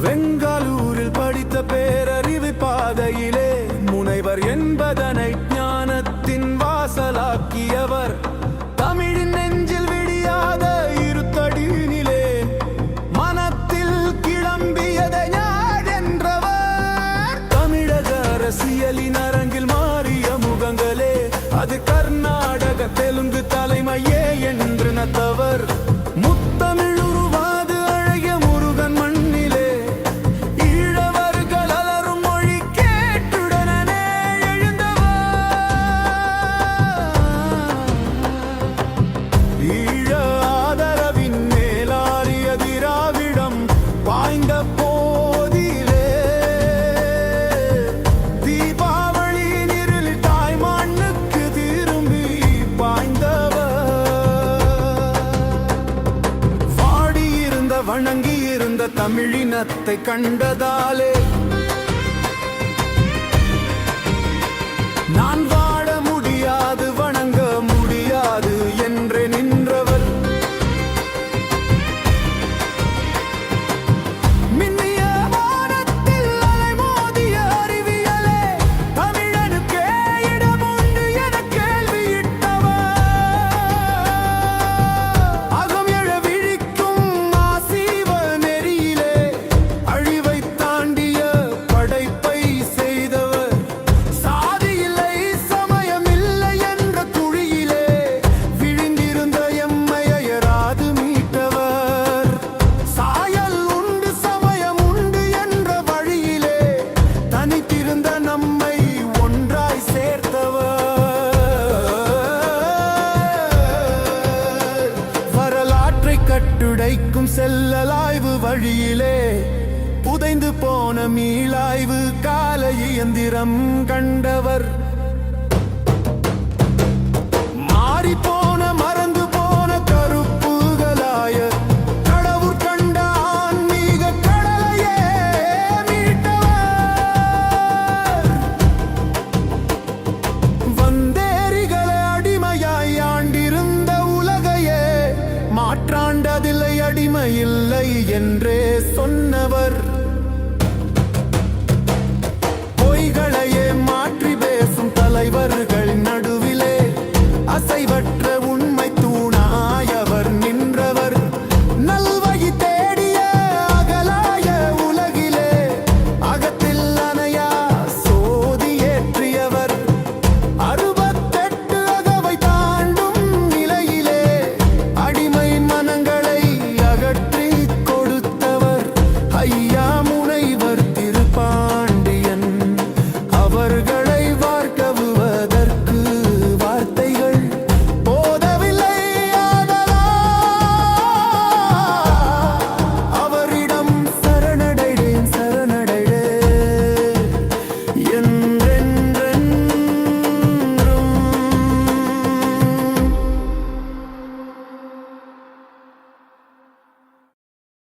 வெங்காலூரில் படித்த பேரறிவு பாதையிலே முனைவர் என்பதனை ஞானத்தின் வாசலாக்கியவர். தமிழின் நெஞ்சில் விடியாத இருத்தடியினிலே மனத்தில் கிளம்பியதை ஞாழென்றவர். தமிழக அரசியலின் அரங்கில் மாறிய முகங்களே அது கர்நாடக தெலுங்கு தலைமையே என்று நத்தவர். வணங்கி இருந்த தமிழினத்தை கண்டதாலே நான் வாழ முடியாது வணங்க முடியாது என்று நின்றவர். மின்னிய வானத்தில் அலைமோதிய அறிவியலே தமிழனுக்கே இடமுண்டு என கேள்வியிட்டவர். அகம் எழ விழிக்கும் ஆசீவ நெறியிலே அழிவை தாண்டிய படைப்பை செய்தவர். சாதி இல்லை சமயம் இல்லை என்ற குழியிலே விழுந்திருந்த எம்மை அயராது மீட்டவர். சாயல் உண்டு சமயம் உண்டு என்ற வழியிலே தனித்திருந்த நம்மை ஒன்றாய் சேர்த்தவர். வரலாற்றை கட்டுடைக்கும் செல்லலாய்வு வழியிலே புதைந்து போன மீளாய்வு கால இயந்திரம் கண்டவர். மாறிப்போன மறந்து போன கருப்புகளாய கடவுள் கண்ட ஆன்மீக கடலையே மீட்டவர். வந்தேரிகளை அடிமையாய் ஆண்டிருந்த உலகையே மாற்றாண்டதில்லை அடிமையில்லை என்றே சொன்னவர். பொய்களையே மாற்றி பேசும் தலைவர்கள் நடுவிலே அசைவற்ற